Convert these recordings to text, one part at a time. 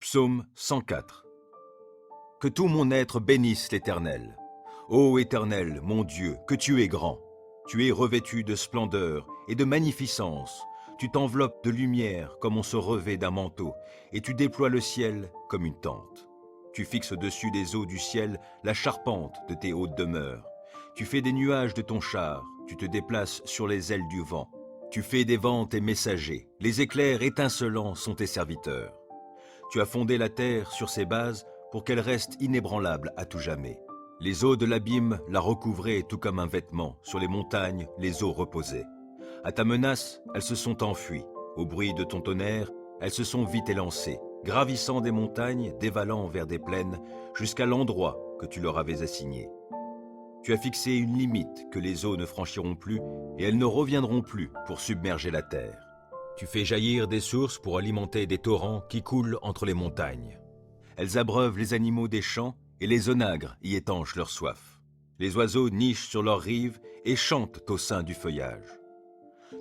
Psaume 104. Que tout mon être bénisse l'Éternel. Ô Éternel, mon Dieu, que tu es grand. Tu es revêtu de splendeur et de magnificence. Tu t'enveloppes de lumière comme on se revêt d'un manteau, et tu déploies le ciel comme une tente. Tu fixes au-dessus des eaux du ciel la charpente de tes hautes demeures. Tu fais des nuages de ton char, tu te déplaces sur les ailes du vent. Tu fais des vents tes messagers, les éclairs étincelants sont tes serviteurs. Tu as fondé la terre sur ses bases pour qu'elle reste inébranlable à tout jamais. Les eaux de l'abîme la recouvraient tout comme un vêtement, sur les montagnes les eaux reposaient. À ta menace, elles se sont enfuies. Au bruit de ton tonnerre, elles se sont vite élancées, gravissant des montagnes, dévalant vers des plaines, jusqu'à l'endroit que tu leur avais assigné. Tu as fixé une limite que les eaux ne franchiront plus, et elles ne reviendront plus pour submerger la terre. Tu fais jaillir des sources pour alimenter des torrents qui coulent entre les montagnes. Elles abreuvent les animaux des champs, et les onagres y étanchent leur soif. Les oiseaux nichent sur leurs rives et chantent au sein du feuillage.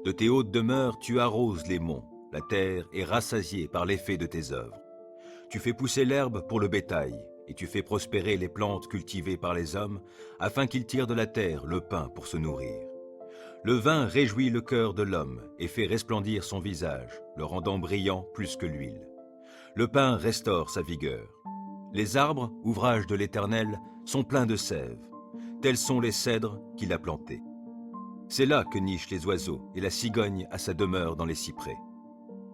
De tes hautes demeures, tu arroses les monts. La terre est rassasiée par l'effet de tes œuvres. Tu fais pousser l'herbe pour le bétail, et tu fais prospérer les plantes cultivées par les hommes, afin qu'ils tirent de la terre le pain pour se nourrir. Le vin réjouit le cœur de l'homme et fait resplendir son visage, le rendant brillant plus que l'huile. Le pain restaure sa vigueur. Les arbres, ouvrage de l'Éternel, sont pleins de sève. Tels sont les cèdres qu'il a plantés. C'est là que nichent les oiseaux et la cigogne a sa demeure dans les cyprès.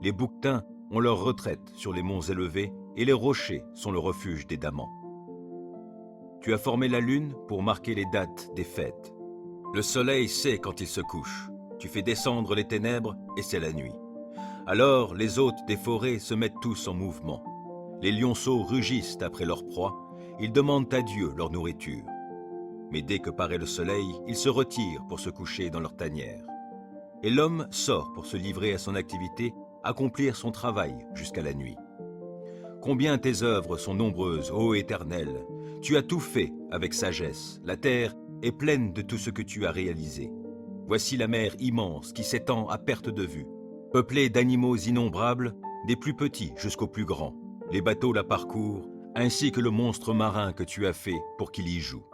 Les bouquetins ont leur retraite sur les monts élevés et les rochers sont le refuge des damans. Tu as formé la lune pour marquer les dates des fêtes. Le soleil sait quand il se couche. Tu fais descendre les ténèbres et c'est la nuit. Alors les hôtes des forêts se mettent tous en mouvement. Les lionceaux rugissent après leur proie. Ils demandent à Dieu leur nourriture. Mais dès que paraît le soleil, ils se retirent pour se coucher dans leur tanière. Et l'homme sort pour se livrer à son activité, accomplir son travail jusqu'à la nuit. Combien tes œuvres sont nombreuses, ô Éternel! Tu as tout fait avec sagesse. La terre est pleine de tout ce que tu as réalisé. Voici la mer immense qui s'étend à perte de vue, peuplée d'animaux innombrables, des plus petits jusqu'aux plus grands. Les bateaux la parcourent, ainsi que le monstre marin que tu as fait pour qu'il y joue.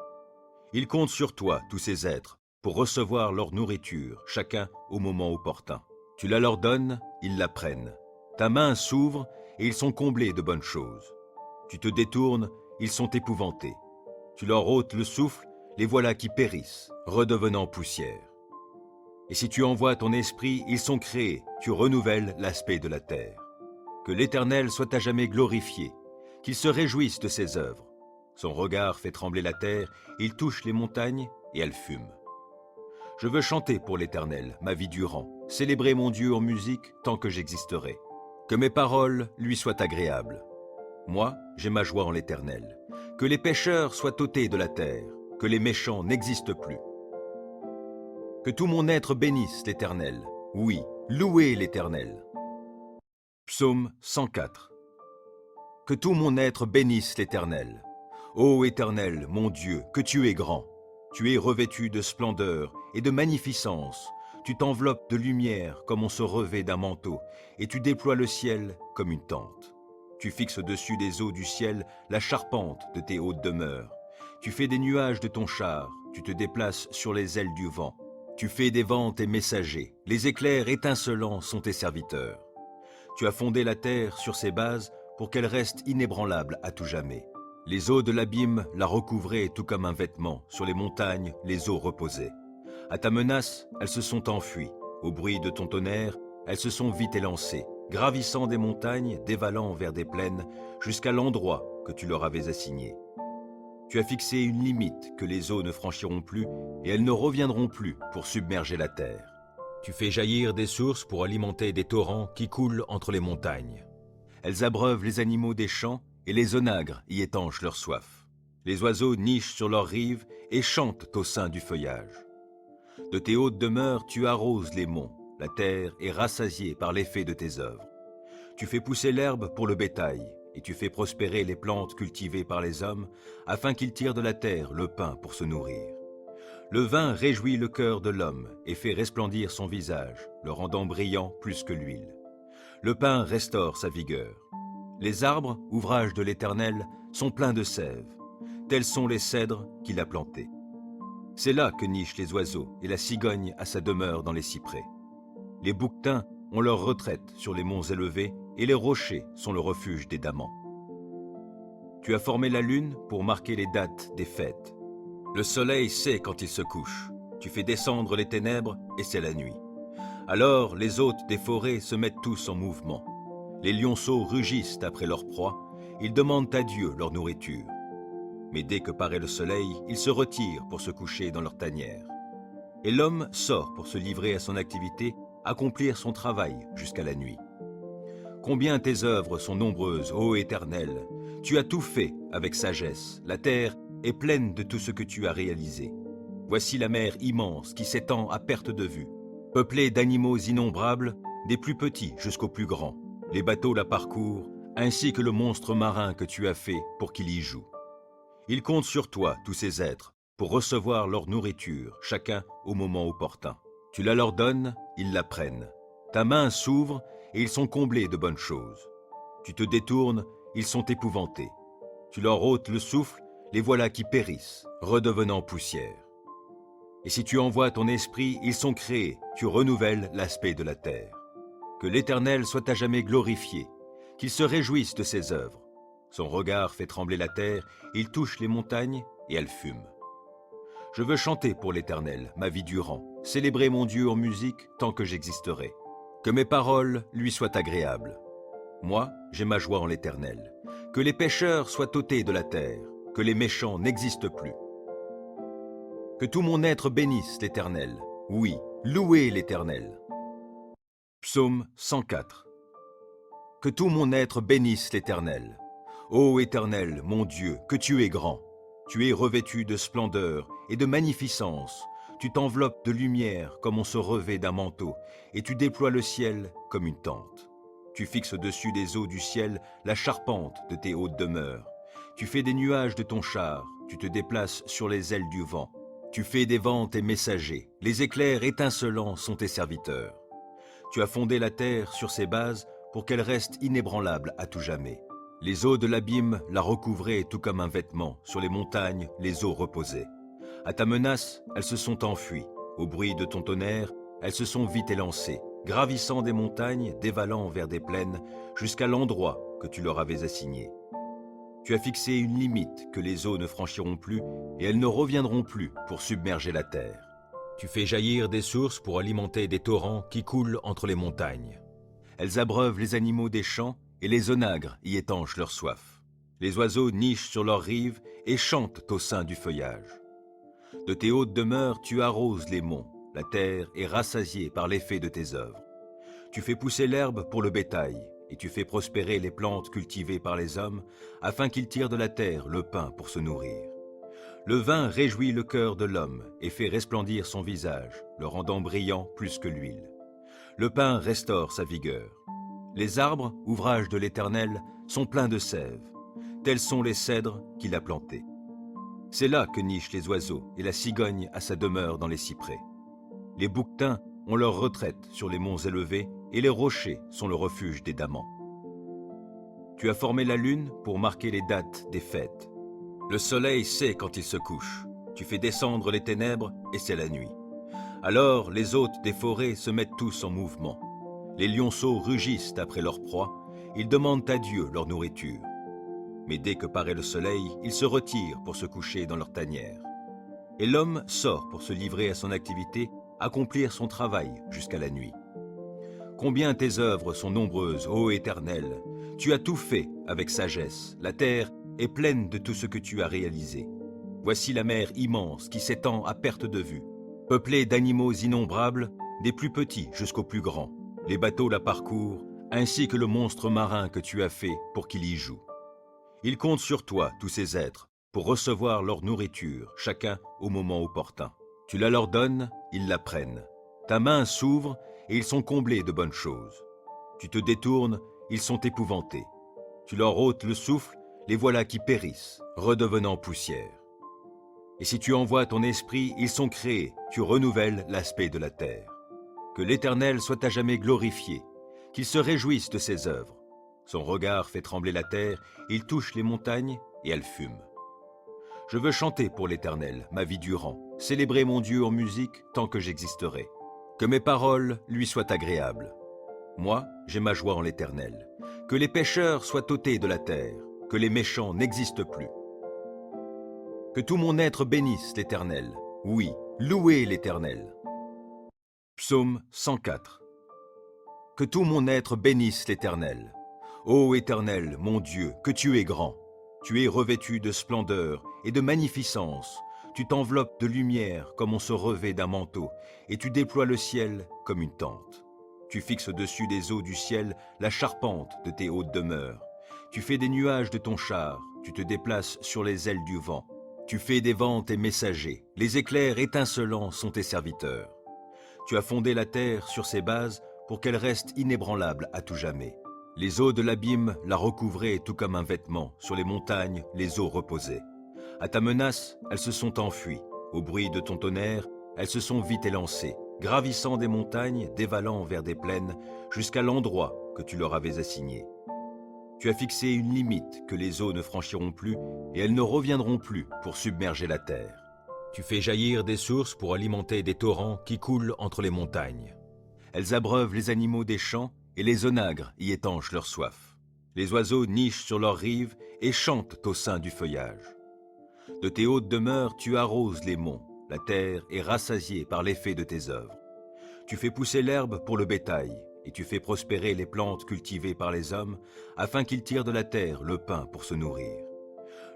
Ils comptent sur toi, tous ces êtres, pour recevoir leur nourriture, chacun au moment opportun. Tu la leur donnes, ils la prennent. Ta main s'ouvre et ils sont comblés de bonnes choses. Tu te détournes, ils sont épouvantés. Tu leur ôtes le souffle, les voilà qui périssent, redevenant poussière. Et si tu envoies ton esprit, ils sont créés, tu renouvelles l'aspect de la terre. Que l'Éternel soit à jamais glorifié, qu'il se réjouisse de ses œuvres. Son regard fait trembler la terre, il touche les montagnes et elles fument. Je veux chanter pour l'Éternel, ma vie durant, célébrer mon Dieu en musique tant que j'existerai. Que mes paroles lui soient agréables. Moi, j'ai ma joie en l'Éternel. Que les pécheurs soient ôtés de la terre, que les méchants n'existent plus. Que tout mon être bénisse l'Éternel. Oui, louez l'Éternel. Psaume 104. Que tout mon être bénisse l'Éternel. Ô Éternel, mon Dieu, que tu es grand. Tu es revêtu de splendeur et de magnificence. Tu t'enveloppes de lumière comme on se revêt d'un manteau, et tu déploies le ciel comme une tente. Tu fixes au-dessus des eaux du ciel la charpente de tes hautes demeures. Tu fais des nuages de ton char, tu te déplaces sur les ailes du vent. Tu fais des vents tes messagers, les éclairs étincelants sont tes serviteurs. Tu as fondé la terre sur ses bases pour qu'elle reste inébranlable à tout jamais. Les eaux de l'abîme la recouvraient tout comme un vêtement, sur les montagnes les eaux reposaient. À ta menace, elles se sont enfuies. Au bruit de ton tonnerre, elles se sont vite élancées, gravissant des montagnes, dévalant vers des plaines, jusqu'à l'endroit que tu leur avais assigné. Tu as fixé une limite que les eaux ne franchiront plus, et elles ne reviendront plus pour submerger la terre. Tu fais jaillir des sources pour alimenter des torrents qui coulent entre les montagnes. Elles abreuvent les animaux des champs, et les onagres y étanchent leur soif. Les oiseaux nichent sur leurs rives et chantent au sein du feuillage. De tes hautes demeures, tu arroses les monts. La terre est rassasiée par l'effet de tes œuvres. Tu fais pousser l'herbe pour le bétail, et tu fais prospérer les plantes cultivées par les hommes, afin qu'ils tirent de la terre le pain pour se nourrir. Le vin réjouit le cœur de l'homme et fait resplendir son visage, le rendant brillant plus que l'huile. Le pain restaure sa vigueur. Les arbres, ouvrage de l'Éternel, sont pleins de sève. Tels sont les cèdres qu'il a plantés. C'est là que nichent les oiseaux, et la cigogne a sa demeure dans les cyprès. Les bouquetins ont leur retraite sur les monts élevés, et les rochers sont le refuge des damans. Tu as formé la lune pour marquer les dates des fêtes. Le soleil sait quand il se couche. Tu fais descendre les ténèbres, et c'est la nuit. Alors les hôtes des forêts se mettent tous en mouvement. Les lionceaux rugissent après leur proie, ils demandent à Dieu leur nourriture. Mais dès que paraît le soleil, ils se retirent pour se coucher dans leur tanière. Et l'homme sort pour se livrer à son activité, accomplir son travail jusqu'à la nuit. Combien tes œuvres sont nombreuses, ô Éternel! Tu as tout fait avec sagesse, la terre est pleine de tout ce que tu as réalisé. Voici la mer immense qui s'étend à perte de vue, peuplée d'animaux innombrables, des plus petits jusqu'aux plus grands. Les bateaux la parcourent, ainsi que le monstre marin que tu as fait pour qu'il y joue. Ils comptent sur toi, tous ces êtres, pour recevoir leur nourriture, chacun au moment opportun. Tu la leur donnes, ils la prennent. Ta main s'ouvre et ils sont comblés de bonnes choses. Tu te détournes, ils sont épouvantés. Tu leur ôtes le souffle, les voilà qui périssent, redevenant poussière. Et si tu envoies ton esprit, ils sont créés, tu renouvelles l'aspect de la terre. Que l'Éternel soit à jamais glorifié, qu'il se réjouisse de ses œuvres. Son regard fait trembler la terre, il touche les montagnes et elles fument. Je veux chanter pour l'Éternel, ma vie durant, célébrer mon Dieu en musique tant que j'existerai. Que mes paroles lui soient agréables. Moi, j'ai ma joie en l'Éternel. Que les pécheurs soient ôtés de la terre, que les méchants n'existent plus. Que tout mon être bénisse l'Éternel. Oui, louez l'Éternel. Psaume 104. Que tout mon être bénisse l'Éternel. Ô Éternel, mon Dieu, que tu es grand. Tu es revêtu de splendeur et de magnificence. Tu t'enveloppes de lumière comme on se revêt d'un manteau, et tu déploies le ciel comme une tente. Tu fixes au-dessus des eaux du ciel la charpente de tes hautes demeures. Tu fais des nuages de ton char, tu te déplaces sur les ailes du vent. Tu fais des vents tes messagers, les éclairs étincelants sont tes serviteurs. Tu as fondé la terre sur ses bases pour qu'elle reste inébranlable à tout jamais. Les eaux de l'abîme la recouvraient tout comme un vêtement, sur les montagnes les eaux reposaient. À ta menace, elles se sont enfuies. Au bruit de ton tonnerre, elles se sont vite élancées, gravissant des montagnes, dévalant vers des plaines, jusqu'à l'endroit que tu leur avais assigné. Tu as fixé une limite que les eaux ne franchiront plus, et elles ne reviendront plus pour submerger la terre. Tu fais jaillir des sources pour alimenter des torrents qui coulent entre les montagnes. Elles abreuvent les animaux des champs, et les onagres y étanchent leur soif. Les oiseaux nichent sur leurs rives et chantent au sein du feuillage. De tes hautes demeures, tu arroses les monts. La terre est rassasiée par l'effet de tes œuvres. Tu fais pousser l'herbe pour le bétail, et tu fais prospérer les plantes cultivées par les hommes, afin qu'ils tirent de la terre le pain pour se nourrir. Le vin réjouit le cœur de l'homme et fait resplendir son visage, le rendant brillant plus que l'huile. Le pain restaure sa vigueur. Les arbres, ouvrage de l'Éternel, sont pleins de sève. Tels sont les cèdres qu'il a plantés. C'est là que nichent les oiseaux, et la cigogne a sa demeure dans les cyprès. Les bouquetins ont leur retraite sur les monts élevés, et les rochers sont le refuge des damans. Tu as formé la lune pour marquer les dates des fêtes. Le soleil sait quand il se couche. Tu fais descendre les ténèbres, et c'est la nuit. Alors les hôtes des forêts se mettent tous en mouvement. Les lionceaux rugissent après leur proie, ils demandent à Dieu leur nourriture. Mais dès que paraît le soleil, ils se retirent pour se coucher dans leur tanière. Et l'homme sort pour se livrer à son activité, accomplir son travail jusqu'à la nuit. Combien tes œuvres sont nombreuses, ô Éternel! Tu as tout fait avec sagesse, la terre est pleine de tout ce que tu as réalisé. Voici la mer immense qui s'étend à perte de vue, peuplée d'animaux innombrables, des plus petits jusqu'aux plus grands. Les bateaux la parcourent, ainsi que le monstre marin que tu as fait pour qu'il y joue. Ils comptent sur toi, tous ces êtres, pour recevoir leur nourriture, chacun au moment opportun. Tu la leur donnes, ils la prennent. Ta main s'ouvre et ils sont comblés de bonnes choses. Tu te détournes, ils sont épouvantés. Tu leur ôtes le souffle, les voilà qui périssent, redevenant poussière. Et si tu envoies ton esprit, ils sont créés, tu renouvelles l'aspect de la terre. Que l'Éternel soit à jamais glorifié, qu'il se réjouisse de ses œuvres. Son regard fait trembler la terre, il touche les montagnes et elles fument. Je veux chanter pour l'Éternel, ma vie durant, célébrer mon Dieu en musique tant que j'existerai. Que mes paroles lui soient agréables. Moi, j'ai ma joie en l'Éternel. Que les pécheurs soient ôtés de la terre, que les méchants n'existent plus. Que tout mon être bénisse l'Éternel. Oui, louez l'Éternel. Psaume 104. Que tout mon être bénisse l'Éternel. Ô Éternel, mon Dieu, que tu es grand. Tu es revêtu de splendeur et de magnificence. Tu t'enveloppes de lumière comme on se revêt d'un manteau, et tu déploies le ciel comme une tente. Tu fixes au-dessus des eaux du ciel la charpente de tes hautes demeures. Tu fais des nuages de ton char, tu te déplaces sur les ailes du vent. Tu fais des vents tes messagers, les éclairs étincelants sont tes serviteurs. Tu as fondé la terre sur ses bases pour qu'elle reste inébranlable à tout jamais. Les eaux de l'abîme la recouvraient tout comme un vêtement, sur les montagnes les eaux reposaient. À ta menace, elles se sont enfuies, au bruit de ton tonnerre, elles se sont vite élancées, gravissant des montagnes, dévalant vers des plaines, jusqu'à l'endroit que tu leur avais assigné. Tu as fixé une limite que les eaux ne franchiront plus, et elles ne reviendront plus pour submerger la terre. Tu fais jaillir des sources pour alimenter des torrents qui coulent entre les montagnes. Elles abreuvent les animaux des champs, et les onagres y étanchent leur soif. Les oiseaux nichent sur leurs rives et chantent au sein du feuillage. De tes hautes demeures, tu arroses les monts. La terre est rassasiée par l'effet de tes œuvres. Tu fais pousser l'herbe pour le bétail, et tu fais prospérer les plantes cultivées par les hommes, afin qu'ils tirent de la terre le pain pour se nourrir.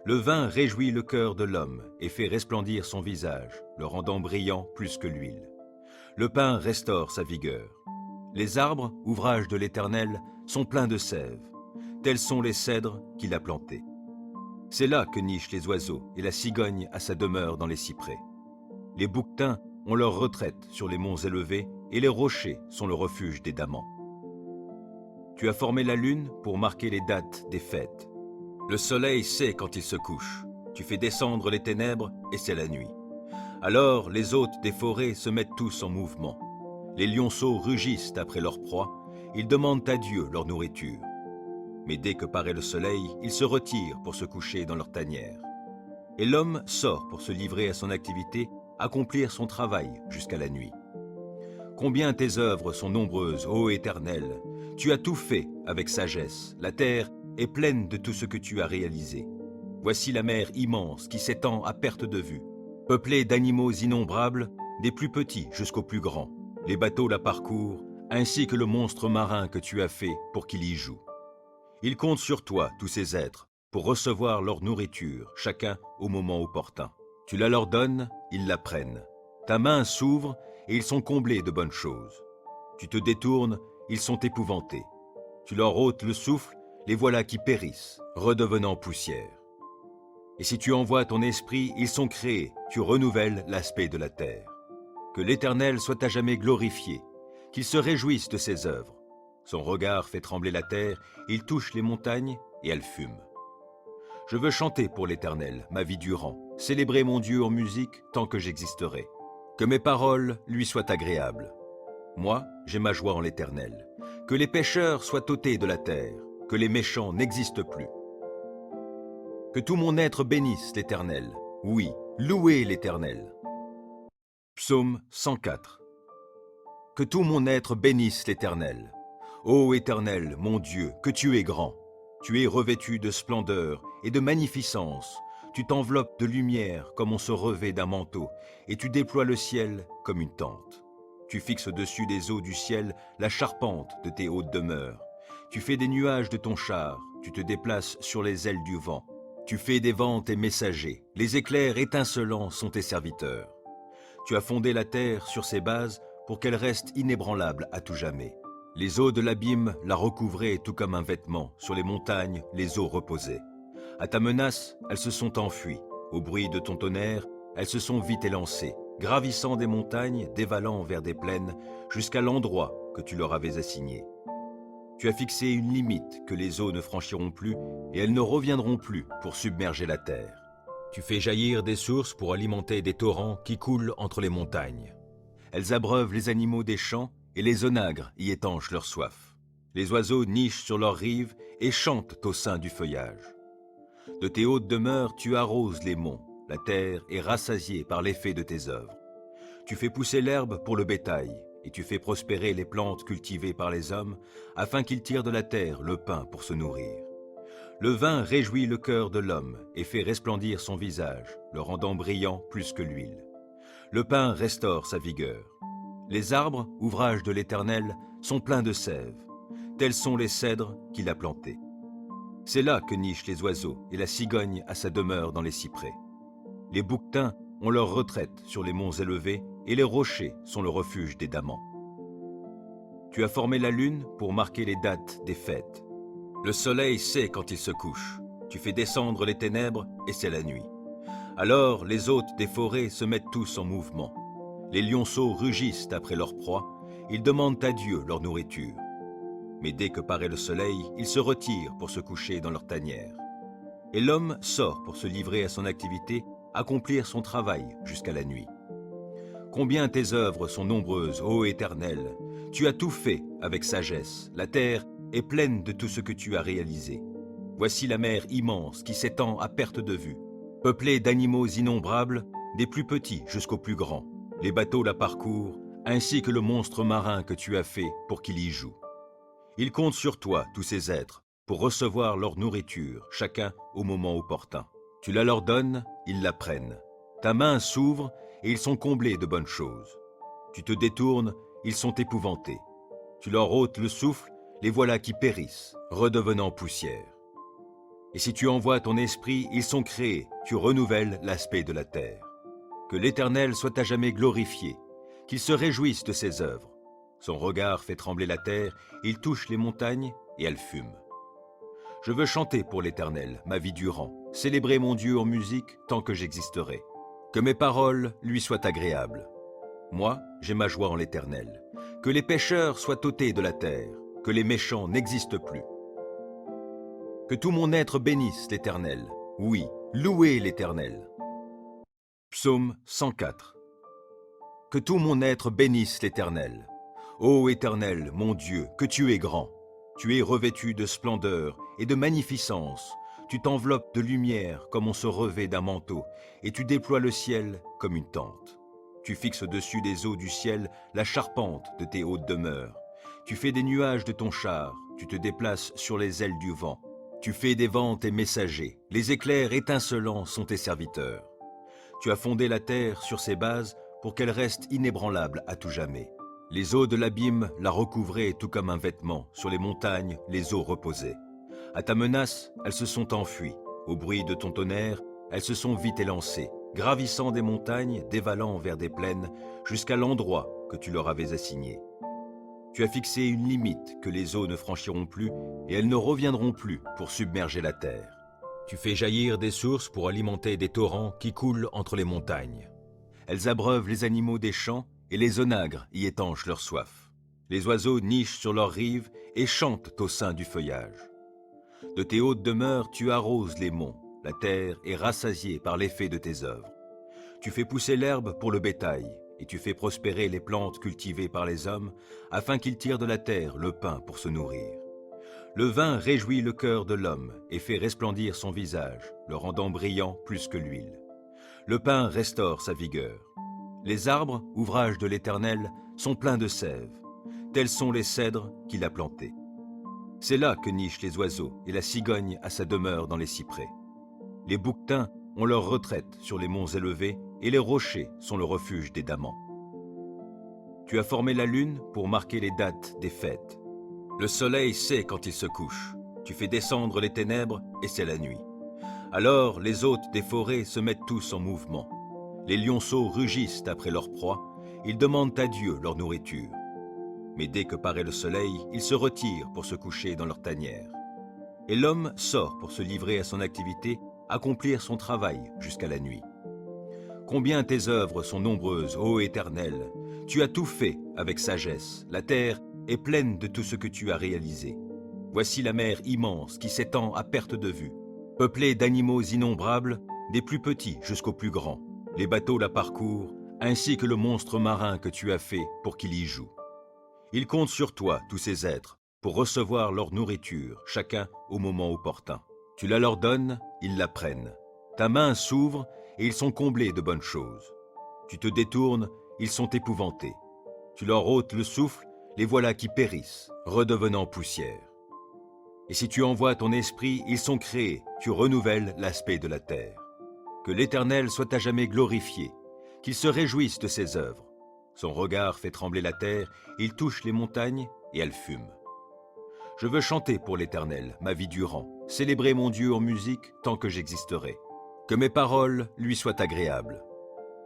Le vin réjouit le cœur de l'homme et fait resplendir son visage, le rendant brillant plus que l'huile. Le pain restaure sa vigueur. Les arbres, ouvrage de l'Éternel, sont pleins de sève. Tels sont les cèdres qu'il a plantés. C'est là que nichent les oiseaux, et la cigogne a sa demeure dans les cyprès. Les bouquetins ont leur retraite sur les monts élevés, et les rochers sont le refuge des damans. Tu as formé la lune pour marquer les dates des fêtes. Le soleil sait quand il se couche. Tu fais descendre les ténèbres, et c'est la nuit. Alors les hôtes des forêts se mettent tous en mouvement. Les lionceaux rugissent après leur proie, ils demandent à Dieu leur nourriture. Mais dès que paraît le soleil, ils se retirent pour se coucher dans leur tanière. Et l'homme sort pour se livrer à son activité, accomplir son travail jusqu'à la nuit. Combien tes œuvres sont nombreuses, ô Éternel! Tu as tout fait avec sagesse, la terre est pleine de tout ce que tu as réalisé. Voici la mer immense qui s'étend à perte de vue, peuplée d'animaux innombrables, des plus petits jusqu'aux plus grands. Les bateaux la parcourent, ainsi que le monstre marin que tu as fait pour qu'il y joue. Ils comptent sur toi, tous ces êtres, pour recevoir leur nourriture, chacun au moment opportun. Tu la leur donnes, ils la prennent. Ta main s'ouvre et ils sont comblés de bonnes choses. Tu te détournes, ils sont épouvantés. Tu leur ôtes le souffle, les voilà qui périssent, redevenant poussière. Et si tu envoies ton esprit, ils sont créés, tu renouvelles l'aspect de la terre. Que l'Éternel soit à jamais glorifié, qu'il se réjouisse de ses œuvres. Son regard fait trembler la terre, il touche les montagnes et elles fument. Je veux chanter pour l'Éternel, ma vie durant, célébrer mon Dieu en musique tant que j'existerai. Que mes paroles lui soient agréables. Moi, j'ai ma joie en l'Éternel. Que les pécheurs soient ôtés de la terre, que les méchants n'existent plus. Que tout mon être bénisse l'Éternel. Oui, louez l'Éternel. Psaume 104. Que tout mon être bénisse l'Éternel. Ô Éternel, mon Dieu, que tu es grand. Tu es revêtu de splendeur et de magnificence. Tu t'enveloppes de lumière comme on se revêt d'un manteau, et tu déploies le ciel comme une tente. Tu fixes au-dessus des eaux du ciel la charpente de tes hautes demeures. Tu fais des nuages de ton char, tu te déplaces sur les ailes du vent. Tu fais des vents tes messagers, les éclairs étincelants sont tes serviteurs. Tu as fondé la terre sur ses bases pour qu'elle reste inébranlable à tout jamais. Les eaux de l'abîme la recouvraient tout comme un vêtement, sur les montagnes les eaux reposaient. À ta menace, elles se sont enfuies, au bruit de ton tonnerre, elles se sont vite élancées, gravissant des montagnes, dévalant vers des plaines, jusqu'à l'endroit que tu leur avais assigné. Tu as fixé une limite que les eaux ne franchiront plus, et elles ne reviendront plus pour submerger la terre. Tu fais jaillir des sources pour alimenter des torrents qui coulent entre les montagnes. Elles abreuvent les animaux des champs, et les onagres y étanchent leur soif. Les oiseaux nichent sur leurs rives et chantent au sein du feuillage. De tes hautes demeures, tu arroses les monts, la terre est rassasiée par l'effet de tes œuvres. Tu fais pousser l'herbe pour le bétail, et tu fais prospérer les plantes cultivées par les hommes, afin qu'ils tirent de la terre le pain pour se nourrir. Le vin réjouit le cœur de l'homme et fait resplendir son visage, le rendant brillant plus que l'huile. Le pain restaure sa vigueur. Les arbres, ouvrage de l'Éternel, sont pleins de sève. Tels sont les cèdres qu'il a plantés. C'est là que nichent les oiseaux et la cigogne a sa demeure dans les cyprès. Les bouquetins ont leur retraite sur les monts élevés et les rochers sont le refuge des damans. Tu as formé la lune pour marquer les dates des fêtes. Le soleil sait quand il se couche. Tu fais descendre les ténèbres et c'est la nuit. Alors les hôtes des forêts se mettent tous en mouvement. Les lionceaux rugissent après leur proie. Ils demandent à Dieu leur nourriture. Mais dès que paraît le soleil, ils se retirent pour se coucher dans leur tanière. Et l'homme sort pour se livrer à son activité, accomplir son travail jusqu'à la nuit. Combien tes œuvres sont nombreuses, ô Éternel! Tu as tout fait avec sagesse. La terre est pleine de tout ce que tu as réalisé. Voici la mer immense qui s'étend à perte de vue, peuplée d'animaux innombrables, des plus petits jusqu'aux plus grands. Les bateaux la parcourent, ainsi que le monstre marin que tu as fait pour qu'il y joue. Ils comptent sur toi, tous ces êtres, pour recevoir leur nourriture, chacun au moment opportun. Tu la leur donnes, ils la prennent. Ta main s'ouvre et ils sont comblés de bonnes choses. Tu te détournes, ils sont épouvantés. Tu leur ôtes le souffle, les voilà qui périssent, redevenant poussière. Et si tu envoies ton esprit, ils sont créés, tu renouvelles l'aspect de la terre. Que l'Éternel soit à jamais glorifié, qu'il se réjouisse de ses œuvres. Son regard fait trembler la terre, il touche les montagnes et elles fument. Je veux chanter pour l'Éternel, ma vie durant, célébrer mon Dieu en musique tant que j'existerai. Que mes paroles lui soient agréables. Moi, j'ai ma joie en l'Éternel. Que les pécheurs soient ôtés de la terre, que les méchants n'existent plus. Que tout mon être bénisse l'Éternel. Oui, louez l'Éternel. Psaume 104. Que tout mon être bénisse l'Éternel. Ô Éternel, mon Dieu, que tu es grand. Tu es revêtu de splendeur et de magnificence. Tu t'enveloppes de lumière comme on se revêt d'un manteau, et tu déploies le ciel comme une tente. Tu fixes au-dessus des eaux du ciel la charpente de tes hautes demeures. Tu fais des nuages de ton char, tu te déplaces sur les ailes du vent. Tu fais des vents tes messagers, les éclairs étincelants sont tes serviteurs. Tu as fondé la terre sur ses bases pour qu'elle reste inébranlable à tout jamais. Les eaux de l'abîme la recouvraient tout comme un vêtement, sur les montagnes les eaux reposaient. À ta menace, elles se sont enfuies. Au bruit de ton tonnerre, elles se sont vite élancées, gravissant des montagnes, dévalant vers des plaines, jusqu'à l'endroit que tu leur avais assigné. Tu as fixé une limite que les eaux ne franchiront plus, et elles ne reviendront plus pour submerger la terre. Tu fais jaillir des sources pour alimenter des torrents qui coulent entre les montagnes. Elles abreuvent les animaux des champs, et les onagres y étanchent leur soif. Les oiseaux nichent sur leurs rives et chantent au sein du feuillage. De tes hautes demeures, tu arroses les monts. La terre est rassasiée par l'effet de tes œuvres. Tu fais pousser l'herbe pour le bétail, et tu fais prospérer les plantes cultivées par les hommes, afin qu'ils tirent de la terre le pain pour se nourrir. Le vin réjouit le cœur de l'homme et fait resplendir son visage, le rendant brillant plus que l'huile. Le pain restaure sa vigueur. Les arbres, ouvrage de l'Éternel, sont pleins de sève. Tels sont les cèdres qu'il a plantés. C'est là que nichent les oiseaux, et la cigogne a sa demeure dans les cyprès. Les bouquetins ont leur retraite sur les monts élevés, et les rochers sont le refuge des damans. Tu as formé la lune pour marquer les dates des fêtes. Le soleil sait quand il se couche. Tu fais descendre les ténèbres, et c'est la nuit. Alors les hôtes des forêts se mettent tous en mouvement. Les lionceaux rugissent après leur proie, ils demandent à Dieu leur nourriture. Mais dès que paraît le soleil, ils se retirent pour se coucher dans leur tanière. Et l'homme sort pour se livrer à son activité, accomplir son travail jusqu'à la nuit. Combien tes œuvres sont nombreuses, ô Éternel! Tu as tout fait avec sagesse. La terre est pleine de tout ce que tu as réalisé. Voici la mer immense qui s'étend à perte de vue, peuplée d'animaux innombrables, des plus petits jusqu'aux plus grands. Les bateaux la parcourent, ainsi que le monstre marin que tu as fait pour qu'il y joue. Ils comptent sur toi, tous ces êtres, pour recevoir leur nourriture, chacun au moment opportun. Tu la leur donnes, ils la prennent. Ta main s'ouvre et ils sont comblés de bonnes choses. Tu te détournes, ils sont épouvantés. Tu leur ôtes le souffle, les voilà qui périssent, redevenant poussière. Et si tu envoies ton esprit, ils sont créés, tu renouvelles l'aspect de la terre. Que l'Éternel soit à jamais glorifié, qu'il se réjouisse de ses œuvres. Son regard fait trembler la terre, il touche les montagnes et elles fument. Je veux chanter pour l'Éternel, ma vie durant, célébrer mon Dieu en musique tant que j'existerai. Que mes paroles lui soient agréables.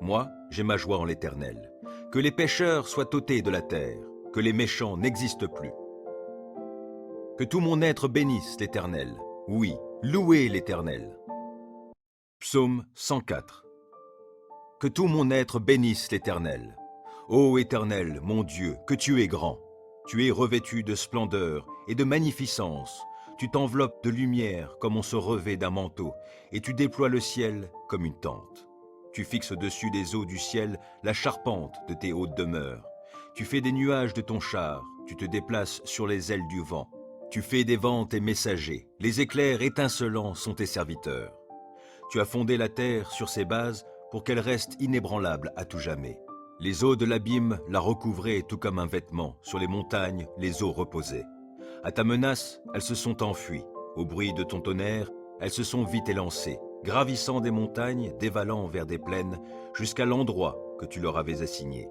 Moi, j'ai ma joie en l'Éternel. Que les pécheurs soient ôtés de la terre, que les méchants n'existent plus. Que tout mon être bénisse l'Éternel. Oui, louez l'Éternel. Psaume 104. Que tout mon être bénisse l'Éternel. Ô Éternel, mon Dieu, que tu es grand. Tu es revêtu de splendeur et de magnificence. Tu t'enveloppes de lumière comme on se revêt d'un manteau, et tu déploies le ciel comme une tente. Tu fixes au-dessus des eaux du ciel la charpente de tes hautes demeures. Tu fais des nuages de ton char, tu te déplaces sur les ailes du vent. Tu fais des vents tes messagers, les éclairs étincelants sont tes serviteurs. Tu as fondé la terre sur ses bases pour qu'elle reste inébranlable à tout jamais. Les eaux de l'abîme la recouvraient tout comme un vêtement, sur les montagnes les eaux reposaient. À ta menace, elles se sont enfuies. Au bruit de ton tonnerre, elles se sont vite élancées, gravissant des montagnes, dévalant vers des plaines, jusqu'à l'endroit que tu leur avais assigné.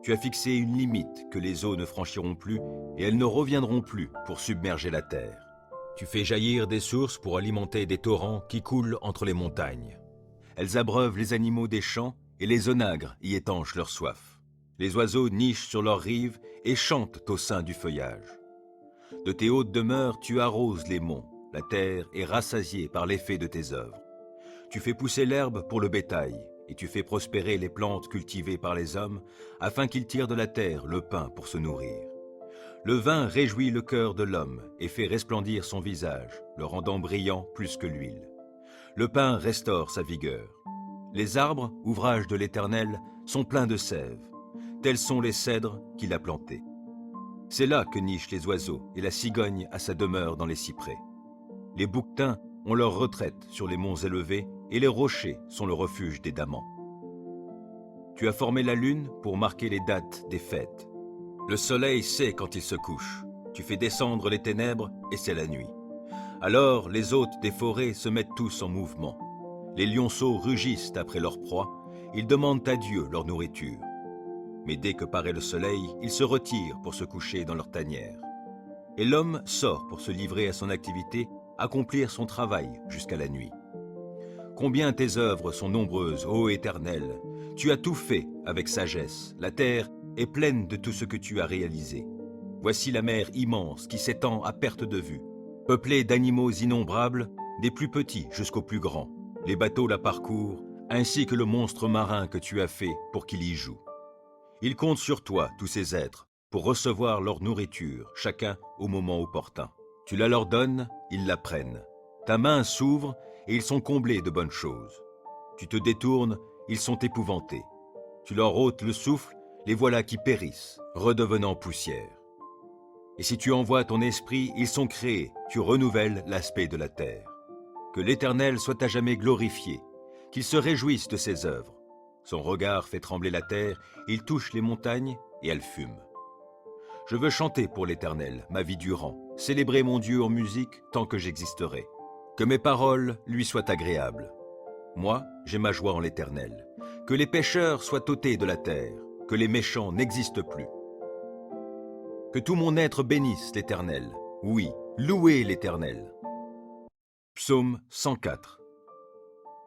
Tu as fixé une limite que les eaux ne franchiront plus, et elles ne reviendront plus pour submerger la terre. Tu fais jaillir des sources pour alimenter des torrents qui coulent entre les montagnes. Elles abreuvent les animaux des champs, et les onagres y étanchent leur soif. Les oiseaux nichent sur leurs rives et chantent au sein du feuillage. De tes hautes demeures, tu arroses les monts. La terre est rassasiée par l'effet de tes œuvres. Tu fais pousser l'herbe pour le bétail, et tu fais prospérer les plantes cultivées par les hommes, afin qu'ils tirent de la terre le pain pour se nourrir. Le vin réjouit le cœur de l'homme et fait resplendir son visage, le rendant brillant plus que l'huile. Le pain restaure sa vigueur. Les arbres, ouvrage de l'Éternel, sont pleins de sève. Tels sont les cèdres qu'il a plantés. C'est là que nichent les oiseaux et la cigogne a sa demeure dans les cyprès. Les bouquetins ont leur retraite sur les monts élevés et les rochers sont le refuge des damans. Tu as formé la lune pour marquer les dates des fêtes. Le soleil sait quand il se couche. Tu fais descendre les ténèbres et c'est la nuit. Alors les hôtes des forêts se mettent tous en mouvement. Les lionceaux rugissent après leur proie, ils demandent à Dieu leur nourriture. Mais dès que paraît le soleil, ils se retirent pour se coucher dans leur tanière. Et l'homme sort pour se livrer à son activité, accomplir son travail jusqu'à la nuit. Combien tes œuvres sont nombreuses, ô Éternel! Tu as tout fait avec sagesse, la terre est pleine de tout ce que tu as réalisé. Voici la mer immense qui s'étend à perte de vue, peuplée d'animaux innombrables, des plus petits jusqu'aux plus grands. Les bateaux la parcourent, ainsi que le monstre marin que tu as fait pour qu'il y joue. Ils comptent sur toi, tous ces êtres, pour recevoir leur nourriture, chacun au moment opportun. Tu la leur donnes, ils la prennent. Ta main s'ouvre et ils sont comblés de bonnes choses. Tu te détournes, ils sont épouvantés. Tu leur ôtes le souffle, les voilà qui périssent, redevenant poussière. Et si tu envoies ton esprit, ils sont créés, tu renouvelles l'aspect de la terre. Que l'Éternel soit à jamais glorifié, qu'il se réjouisse de ses œuvres. Son regard fait trembler la terre, il touche les montagnes et elles fument. Je veux chanter pour l'Éternel, ma vie durant, célébrer mon Dieu en musique tant que j'existerai. Que mes paroles lui soient agréables. Moi, j'ai ma joie en l'Éternel. Que les pécheurs soient ôtés de la terre, que les méchants n'existent plus. Que tout mon être bénisse l'Éternel. Oui, louez l'Éternel. Psaume 104.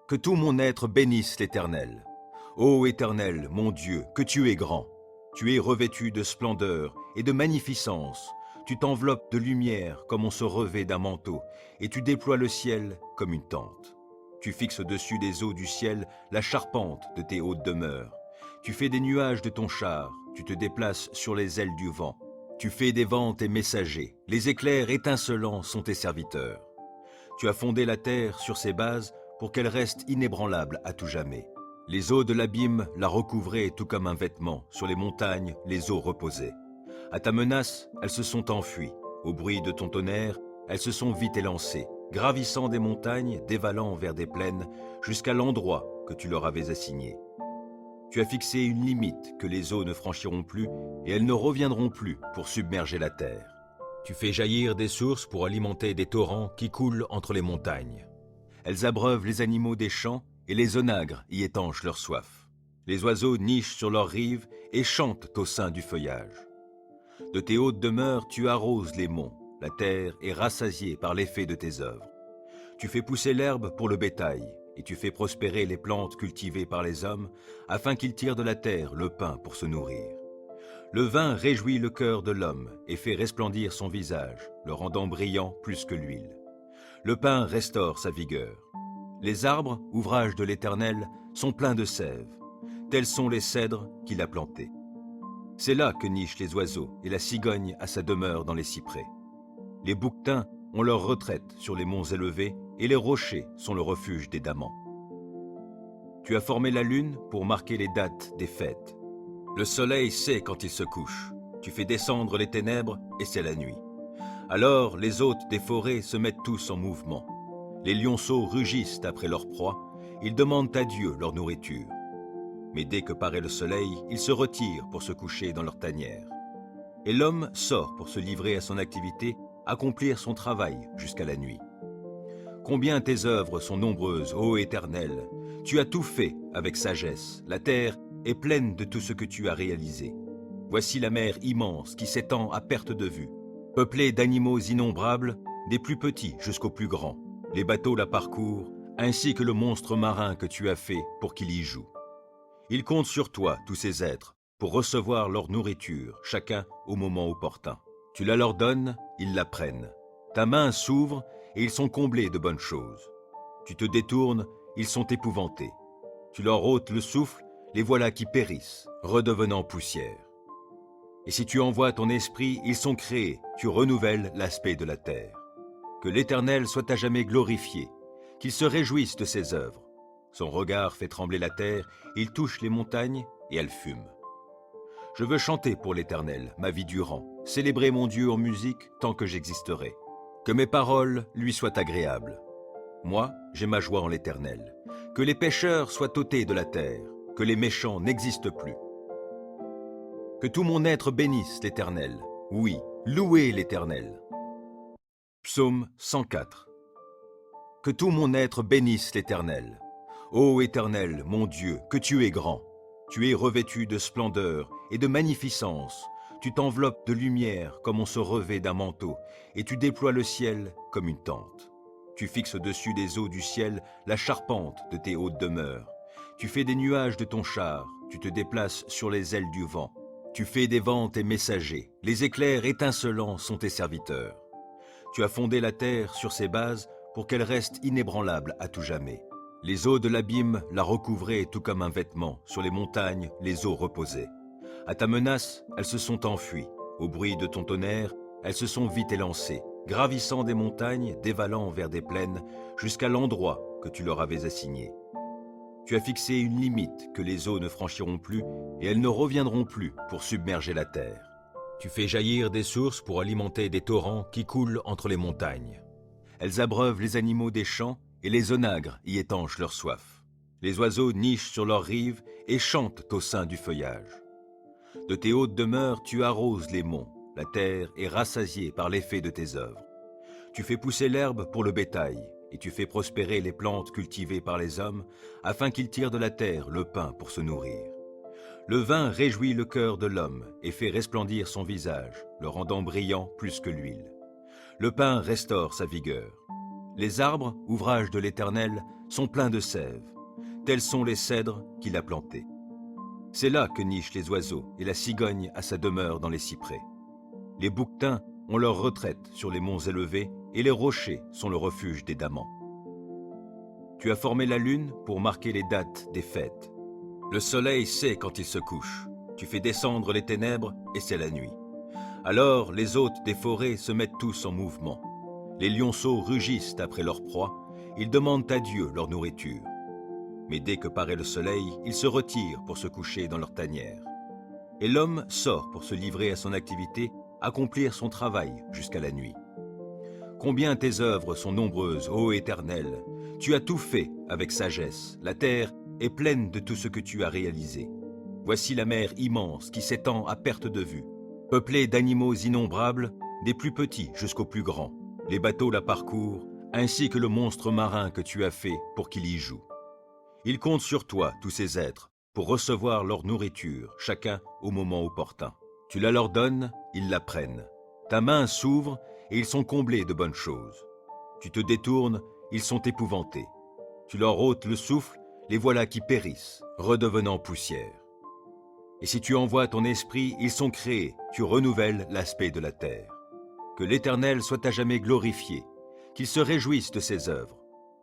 Que tout mon être bénisse l'Éternel. Ô Éternel, mon Dieu, que tu es grand. Tu es revêtu de splendeur et de magnificence. Tu t'enveloppes de lumière comme on se revêt d'un manteau, et tu déploies le ciel comme une tente. Tu fixes au-dessus des eaux du ciel la charpente de tes hautes demeures. Tu fais des nuages de ton char, tu te déplaces sur les ailes du vent. Tu fais des vents tes messagers, les éclairs étincelants sont tes serviteurs. Tu as fondé la terre sur ses bases pour qu'elle reste inébranlable à tout jamais. Les eaux de l'abîme la recouvraient tout comme un vêtement, sur les montagnes les eaux reposaient. À ta menace, elles se sont enfuies. Au bruit de ton tonnerre, elles se sont vite élancées, gravissant des montagnes, dévalant vers des plaines, jusqu'à l'endroit que tu leur avais assigné. Tu as fixé une limite que les eaux ne franchiront plus et elles ne reviendront plus pour submerger la terre. Tu fais jaillir des sources pour alimenter des torrents qui coulent entre les montagnes. Elles abreuvent les animaux des champs et les onagres y étanchent leur soif. Les oiseaux nichent sur leurs rives et chantent au sein du feuillage. De tes hautes demeures, tu arroses les monts. La terre est rassasiée par l'effet de tes œuvres. Tu fais pousser l'herbe pour le bétail et tu fais prospérer les plantes cultivées par les hommes afin qu'ils tirent de la terre le pain pour se nourrir. Le vin réjouit le cœur de l'homme et fait resplendir son visage, le rendant brillant plus que l'huile. Le pain restaure sa vigueur. Les arbres, ouvrage de l'Éternel, sont pleins de sève. Tels sont les cèdres qu'il a plantés. C'est là que nichent les oiseaux et la cigogne a sa demeure dans les cyprès. Les bouquetins ont leur retraite sur les monts élevés et les rochers sont le refuge des damans. Tu as formé la lune pour marquer les dates des fêtes. Le soleil sait quand il se couche. Tu fais descendre les ténèbres et c'est la nuit. Alors les hôtes des forêts se mettent tous en mouvement. Les lionceaux rugissent après leur proie. Ils demandent à Dieu leur nourriture. Mais dès que paraît le soleil, ils se retirent pour se coucher dans leur tanière. Et l'homme sort pour se livrer à son activité, accomplir son travail jusqu'à la nuit. Combien tes œuvres sont nombreuses, ô Éternel! Tu as tout fait avec sagesse. La terre est pleine de tout ce que tu as réalisé. Voici la mer immense qui s'étend à perte de vue, peuplée d'animaux innombrables, des plus petits jusqu'aux plus grands. Les bateaux la parcourent, ainsi que le monstre marin que tu as fait pour qu'il y joue. Ils comptent sur toi, tous ces êtres, pour recevoir leur nourriture, chacun au moment opportun. Tu la leur donnes, ils la prennent. Ta main s'ouvre et ils sont comblés de bonnes choses. Tu te détournes, ils sont épouvantés. Tu leur ôtes le souffle, les voilà qui périssent, redevenant poussière. Et si tu envoies ton esprit, ils sont créés, tu renouvelles l'aspect de la terre. Que l'Éternel soit à jamais glorifié, qu'il se réjouisse de ses œuvres. Son regard fait trembler la terre, il touche les montagnes et elles fument. Je veux chanter pour l'Éternel, ma vie durant, célébrer mon Dieu en musique tant que j'existerai. Que mes paroles lui soient agréables. Moi, j'ai ma joie en l'Éternel. Que les pécheurs soient ôtés de la terre, que les méchants n'existent plus. Que tout mon être bénisse l'Éternel. Oui, louez l'Éternel. Psaume 104. Que tout mon être bénisse l'Éternel. Ô Éternel, mon Dieu, que tu es grand. Tu es revêtu de splendeur et de magnificence. Tu t'enveloppes de lumière comme on se revêt d'un manteau, et tu déploies le ciel comme une tente. Tu fixes au-dessus des eaux du ciel la charpente de tes hautes demeures. Tu fais des nuages de ton char, tu te déplaces sur les ailes du vent. Tu fais des vents tes messagers, les éclairs étincelants sont tes serviteurs. Tu as fondé la terre sur ses bases pour qu'elle reste inébranlable à tout jamais. Les eaux de l'abîme la recouvraient tout comme un vêtement, sur les montagnes les eaux reposaient. À ta menace, elles se sont enfuies. Au bruit de ton tonnerre, elles se sont vite élancées, gravissant des montagnes, dévalant vers des plaines, jusqu'à l'endroit que tu leur avais assigné. Tu as fixé une limite que les eaux ne franchiront plus et elles ne reviendront plus pour submerger la terre. Tu fais jaillir des sources pour alimenter des torrents qui coulent entre les montagnes. Elles abreuvent les animaux des champs et les onagres y étanchent leur soif. Les oiseaux nichent sur leurs rives et chantent au sein du feuillage. De tes hautes demeures, tu arroses les monts. La terre est rassasiée par l'effet de tes œuvres. Tu fais pousser l'herbe pour le bétail et tu fais prospérer les plantes cultivées par les hommes afin qu'ils tirent de la terre le pain pour se nourrir. Le vin réjouit le cœur de l'homme et fait resplendir son visage, le rendant brillant plus que l'huile. Le pain restaure sa vigueur. Les arbres, ouvrage de l'Éternel, sont pleins de sève. Tels sont les cèdres qu'il a plantés. C'est là que nichent les oiseaux et la cigogne a sa demeure dans les cyprès. Les bouquetins ont leur retraite sur les monts élevés et les rochers sont le refuge des damans. Tu as formé la lune pour marquer les dates des fêtes. Le soleil sait quand il se couche. Tu fais descendre les ténèbres et c'est la nuit. Alors les hôtes des forêts se mettent tous en mouvement. Les lionceaux rugissent après leur proie, ils demandent à Dieu leur nourriture. Mais dès que paraît le soleil, ils se retirent pour se coucher dans leur tanière. Et l'homme sort pour se livrer à son activité, accomplir son travail jusqu'à la nuit. Combien tes œuvres sont nombreuses, ô Éternel! Tu as tout fait avec sagesse. La terre est pleine de tout ce que tu as réalisé. Voici la mer immense qui s'étend à perte de vue, peuplée d'animaux innombrables, des plus petits jusqu'aux plus grands. Les bateaux la parcourent, ainsi que le monstre marin que tu as fait pour qu'il y joue. Ils comptent sur toi, tous ces êtres, pour recevoir leur nourriture, chacun au moment opportun. Tu la leur donnes, ils la prennent. Ta main s'ouvre et ils sont comblés de bonnes choses. Tu te détournes, ils sont épouvantés. Tu leur ôtes le souffle, les voilà qui périssent, redevenant poussière. Et si tu envoies ton esprit, ils sont créés, tu renouvelles l'aspect de la terre. Que l'Éternel soit à jamais glorifié, qu'il se réjouisse de ses œuvres.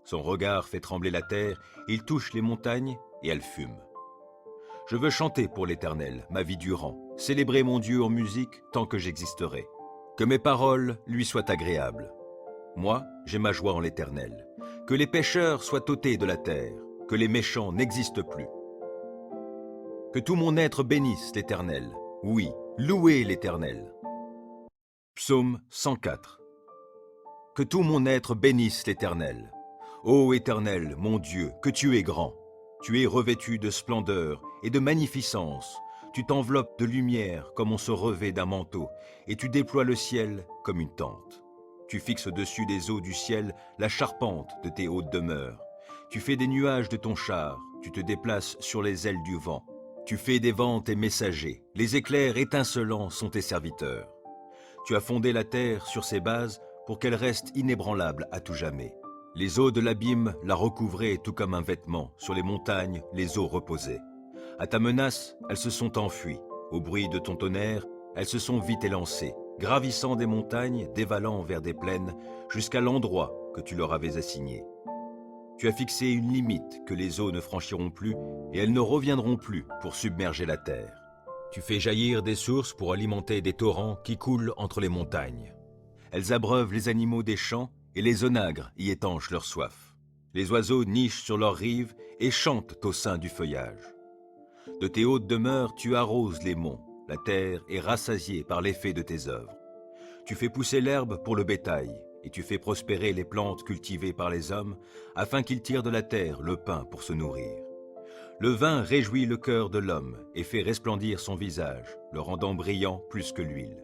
Son regard fait trembler la terre, il touche les montagnes et elles fument. Je veux chanter pour l'Éternel, ma vie durant, célébrer mon Dieu en musique tant que j'existerai. Que mes paroles lui soient agréables. Moi, j'ai ma joie en l'Éternel. Que les pécheurs soient ôtés de la terre, que les méchants n'existent plus. Que tout mon être bénisse l'Éternel. Oui, louez l'Éternel. Psaume 104. Que tout mon être bénisse l'Éternel. Ô Éternel, mon Dieu, que tu es grand. Tu es revêtu de splendeur et de magnificence. Tu t'enveloppes de lumière comme on se revêt d'un manteau, et tu déploies le ciel comme une tente. Tu fixes au-dessus des eaux du ciel la charpente de tes hautes demeures. Tu fais des nuages de ton char, tu te déplaces sur les ailes du vent. Tu fais des vents tes messagers, les éclairs étincelants sont tes serviteurs. Tu as fondé la terre sur ses bases pour qu'elle reste inébranlable à tout jamais. Les eaux de l'abîme la recouvraient tout comme un vêtement, sur les montagnes les eaux reposaient. À ta menace, elles se sont enfuies. Au bruit de ton tonnerre, elles se sont vite élancées, gravissant des montagnes, dévalant vers des plaines, jusqu'à l'endroit que tu leur avais assigné. Tu as fixé une limite que les eaux ne franchiront plus, et elles ne reviendront plus pour submerger la terre. Tu fais jaillir des sources pour alimenter des torrents qui coulent entre les montagnes. Elles abreuvent les animaux des champs, et les onagres y étanchent leur soif. Les oiseaux nichent sur leurs rives et chantent au sein du feuillage. De tes hautes demeures, tu arroses les monts. La terre est rassasiée par l'effet de tes œuvres. Tu fais pousser l'herbe pour le bétail, et tu fais prospérer les plantes cultivées par les hommes, afin qu'ils tirent de la terre le pain pour se nourrir. Le vin réjouit le cœur de l'homme et fait resplendir son visage, le rendant brillant plus que l'huile.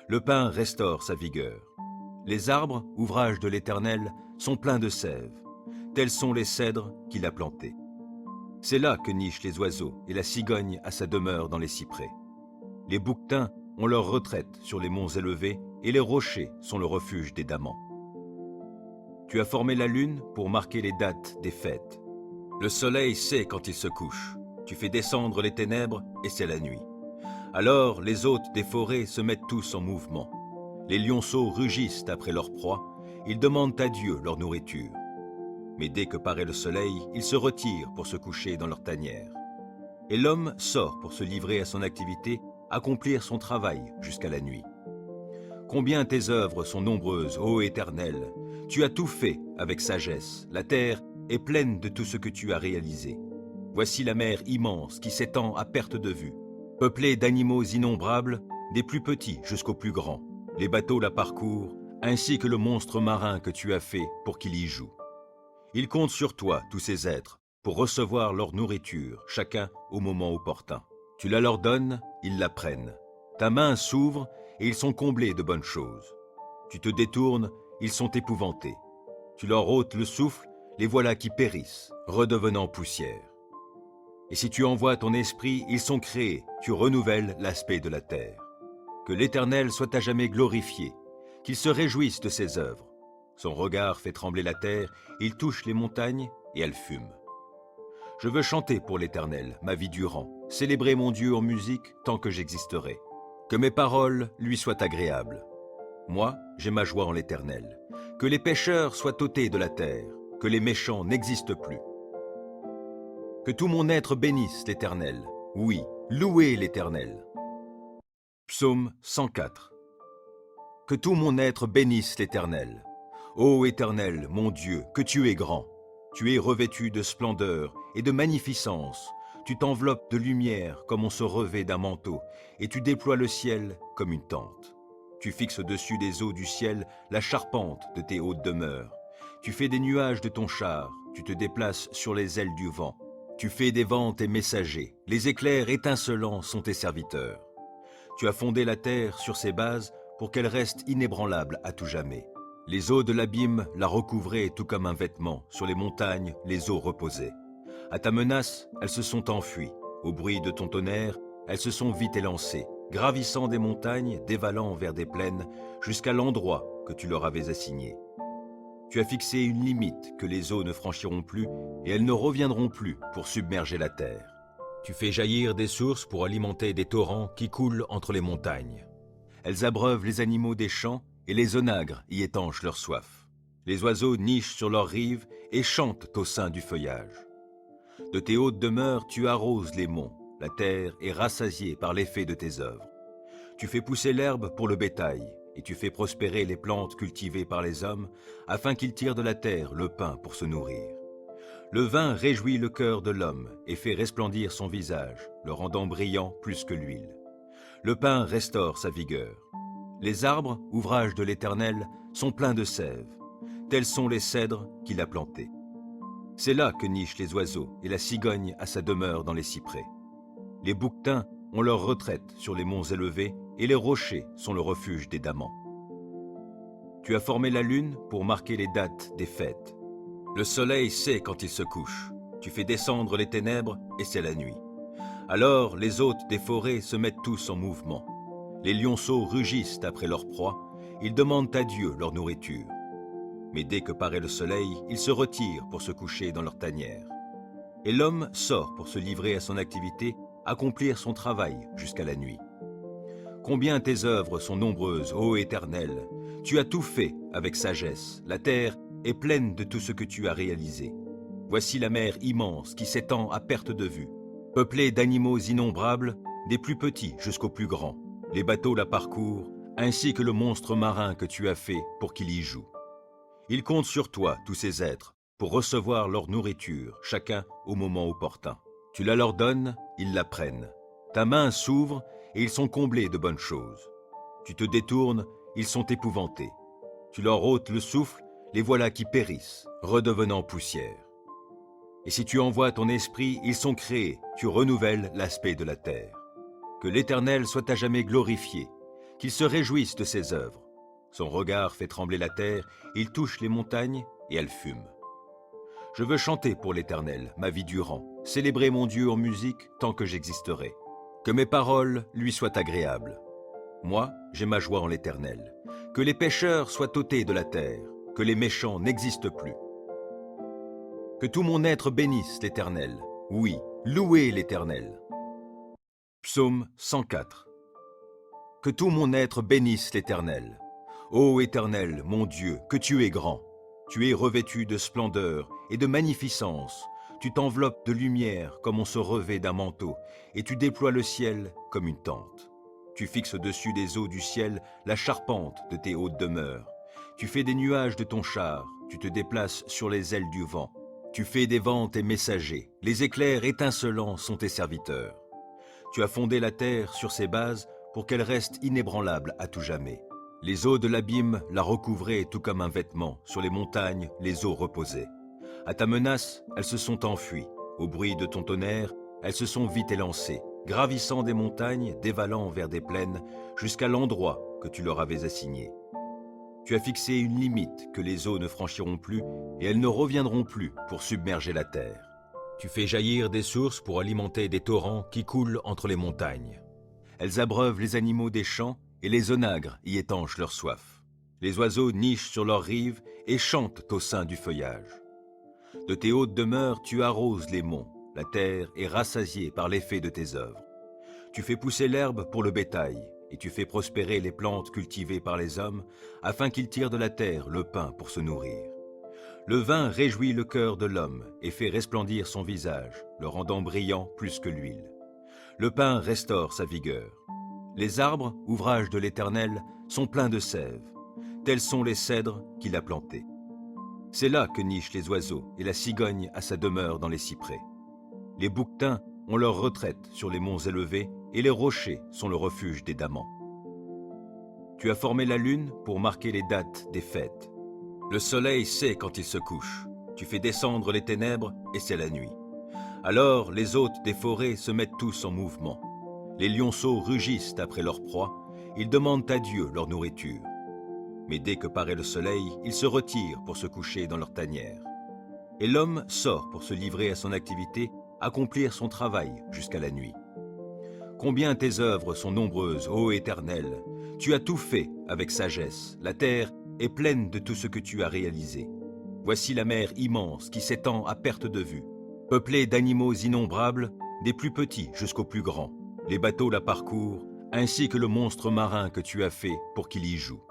Le pain restaure sa vigueur. Les arbres, ouvrage de l'Éternel, sont pleins de sève. Tels sont les cèdres qu'il a plantés. C'est là que nichent les oiseaux, et la cigogne a sa demeure dans les cyprès. Les bouquetins ont leur retraite sur les monts élevés, et les rochers sont le refuge des damans. Tu as formé la lune pour marquer les dates des fêtes. Le soleil sait quand il se couche. Tu fais descendre les ténèbres, et c'est la nuit. Alors les hôtes des forêts se mettent tous en mouvement. Les lionceaux rugissent après leur proie, ils demandent à Dieu leur nourriture. Mais dès que paraît le soleil, ils se retirent pour se coucher dans leur tanière. Et l'homme sort pour se livrer à son activité, accomplir son travail jusqu'à la nuit. Combien tes œuvres sont nombreuses, ô Éternel! Tu as tout fait avec sagesse. La terre est pleine de tout ce que tu as réalisé. Voici la mer immense qui s'étend à perte de vue, peuplée d'animaux innombrables, des plus petits jusqu'aux plus grands. Les bateaux la parcourent, ainsi que le monstre marin que tu as fait pour qu'il y joue. Ils comptent sur toi, tous ces êtres, pour recevoir leur nourriture, chacun au moment opportun. Tu la leur donnes, ils la prennent. Ta main s'ouvre et ils sont comblés de bonnes choses. Tu te détournes, ils sont épouvantés. Tu leur ôtes le souffle, les voilà qui périssent, redevenant poussière. Et si tu envoies ton esprit, ils sont créés, tu renouvelles l'aspect de la terre. Que l'Éternel soit à jamais glorifié, qu'il se réjouisse de ses œuvres. Son regard fait trembler la terre, il touche les montagnes et elles fument. Je veux chanter pour l'Éternel, ma vie durant, célébrer mon Dieu en musique tant que j'existerai. Que mes paroles lui soient agréables. Moi, j'ai ma joie en l'Éternel. Que les pécheurs soient ôtés de la terre, que les méchants n'existent plus. Que tout mon être bénisse l'Éternel. Oui, louez l'Éternel. Psaume 104. Que tout mon être bénisse l'Éternel. Ô Éternel, mon Dieu, que tu es grand. Tu es revêtu de splendeur et de magnificence. Tu t'enveloppes de lumière comme on se revêt d'un manteau, et tu déploies le ciel comme une tente. Tu fixes au-dessus des eaux du ciel la charpente de tes hautes demeures. Tu fais des nuages de ton char, tu te déplaces sur les ailes du vent. Tu fais des vents tes messagers, les éclairs étincelants sont tes serviteurs. Tu as fondé la terre sur ses bases pour qu'elle reste inébranlable à tout jamais. Les eaux de l'abîme la recouvraient tout comme un vêtement, sur les montagnes les eaux reposaient. À ta menace, elles se sont enfuies. Au bruit de ton tonnerre, elles se sont vite élancées, gravissant des montagnes, dévalant vers des plaines, jusqu'à l'endroit que tu leur avais assigné. Tu as fixé une limite que les eaux ne franchiront plus, et elles ne reviendront plus pour submerger la terre. Tu fais jaillir des sources pour alimenter des torrents qui coulent entre les montagnes. Elles abreuvent les animaux des champs, et les onagres y étanchent leur soif. Les oiseaux nichent sur leurs rives et chantent au sein du feuillage. De tes hautes demeures, tu arroses les monts. La terre est rassasiée par l'effet de tes œuvres. Tu fais pousser l'herbe pour le bétail, et tu fais prospérer les plantes cultivées par les hommes, afin qu'ils tirent de la terre le pain pour se nourrir. Le vin réjouit le cœur de l'homme et fait resplendir son visage, le rendant brillant plus que l'huile. Le pain restaure sa vigueur. Les arbres, ouvrage de l'Éternel, sont pleins de sève. Tels sont les cèdres qu'il a plantés. C'est là que nichent les oiseaux, et la cigogne a sa demeure dans les cyprès. Les bouquetins ont leur retraite sur les monts élevés, et les rochers sont le refuge des damans. Tu as formé la lune pour marquer les dates des fêtes. Le soleil sait quand il se couche. Tu fais descendre les ténèbres, et c'est la nuit. Alors les hôtes des forêts se mettent tous en mouvement. Les lionceaux rugissent après leur proie, ils demandent à Dieu leur nourriture. Mais dès que paraît le soleil, ils se retirent pour se coucher dans leur tanière. Et l'homme sort pour se livrer à son activité, accomplir son travail jusqu'à la nuit. Combien tes œuvres sont nombreuses, ô Éternel! Tu as tout fait avec sagesse, la terre est pleine de tout ce que tu as réalisé. Voici la mer immense qui s'étend à perte de vue, peuplée d'animaux innombrables, des plus petits jusqu'aux plus grands. Les bateaux la parcourent, ainsi que le monstre marin que tu as fait pour qu'il y joue. Ils comptent sur toi, tous ces êtres, pour recevoir leur nourriture, chacun au moment opportun. Tu la leur donnes, ils la prennent. Ta main s'ouvre et ils sont comblés de bonnes choses. Tu te détournes, ils sont épouvantés. Tu leur ôtes le souffle, les voilà qui périssent, redevenant poussière. Et si tu envoies ton esprit, ils sont créés, tu renouvelles l'aspect de la terre. Que l'Éternel soit à jamais glorifié, qu'il se réjouisse de ses œuvres. Son regard fait trembler la terre, il touche les montagnes et elles fument. Je veux chanter pour l'Éternel, ma vie durant, célébrer mon Dieu en musique tant que j'existerai. Que mes paroles lui soient agréables. Moi, j'ai ma joie en l'Éternel. Que les pécheurs soient ôtés de la terre, que les méchants n'existent plus. Que tout mon être bénisse l'Éternel. Oui, louez l'Éternel. Psaume 104. Que tout mon être bénisse l'Éternel. Ô Éternel, mon Dieu, que tu es grand. Tu es revêtu de splendeur et de magnificence. Tu t'enveloppes de lumière comme on se revêt d'un manteau, et tu déploies le ciel comme une tente. Tu fixes au-dessus des eaux du ciel la charpente de tes hautes demeures. Tu fais des nuages de ton char, tu te déplaces sur les ailes du vent. Tu fais des vents tes messagers, les éclairs étincelants sont tes serviteurs. Tu as fondé la terre sur ses bases pour qu'elle reste inébranlable à tout jamais. Les eaux de l'abîme la recouvraient tout comme un vêtement, sur les montagnes les eaux reposaient. À ta menace, elles se sont enfuies. Au bruit de ton tonnerre, elles se sont vite élancées, gravissant des montagnes, dévalant vers des plaines, jusqu'à l'endroit que tu leur avais assigné. Tu as fixé une limite que les eaux ne franchiront plus, et elles ne reviendront plus pour submerger la terre. Tu fais jaillir des sources pour alimenter des torrents qui coulent entre les montagnes. Elles abreuvent les animaux des champs, et les onagres y étanchent leur soif. Les oiseaux nichent sur leurs rives et chantent au sein du feuillage. De tes hautes demeures, tu arroses les monts. La terre est rassasiée par l'effet de tes œuvres. Tu fais pousser l'herbe pour le bétail, et tu fais prospérer les plantes cultivées par les hommes, afin qu'ils tirent de la terre le pain pour se nourrir. Le vin réjouit le cœur de l'homme et fait resplendir son visage, le rendant brillant plus que l'huile. Le pain restaure sa vigueur. Les arbres, ouvrage de l'Éternel, sont pleins de sève. Tels sont les cèdres qu'il a plantés. C'est là que nichent les oiseaux, et la cigogne a sa demeure dans les cyprès. Les bouquetins ont leur retraite sur les monts élevés et les rochers sont le refuge des damans. Tu as formé la lune pour marquer les dates des fêtes. Le soleil sait quand il se couche. Tu fais descendre les ténèbres et c'est la nuit. Alors les hôtes des forêts se mettent tous en mouvement. Les lionceaux rugissent après leur proie, ils demandent à Dieu leur nourriture. Mais dès que paraît le soleil, ils se retirent pour se coucher dans leur tanière. Et l'homme sort pour se livrer à son activité, accomplir son travail jusqu'à la nuit. Combien tes œuvres sont nombreuses, ô Éternel! Tu as tout fait avec sagesse, la terre est pleine de tout ce que tu as réalisé. Voici la mer immense qui s'étend à perte de vue, peuplée d'animaux innombrables, des plus petits jusqu'aux plus grands. Les bateaux la parcourent, ainsi que le monstre marin que tu as fait pour qu'il y joue.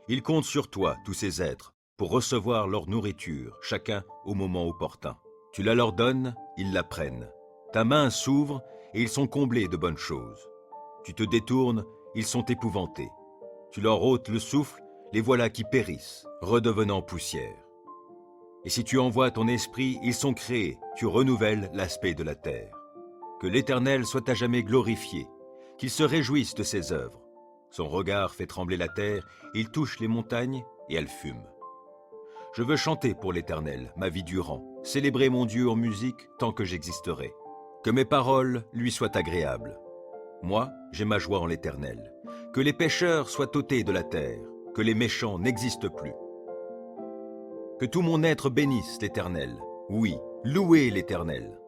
Ils comptent sur toi, tous ces êtres, pour recevoir leur nourriture, chacun au moment opportun. Tu la leur donnes, ils la prennent. Ta main s'ouvre et ils sont comblés de bonnes choses. Tu te détournes, ils sont épouvantés. Tu leur ôtes le souffle, les voilà qui périssent, redevenant poussière. Et si tu envoies ton esprit, ils sont créés, tu renouvelles l'aspect de la terre. Que l'Éternel soit à jamais glorifié, qu'il se réjouisse de ses œuvres. Son regard fait trembler la terre, il touche les montagnes et elles fument. Je veux chanter pour l'Éternel, ma vie durant, célébrer mon Dieu en musique tant que j'existerai. Que mes paroles lui soient agréables. Moi, j'ai ma joie en l'Éternel. Que les pécheurs soient ôtés de la terre, que les méchants n'existent plus. Que tout mon être bénisse l'Éternel. Oui, louez l'Éternel.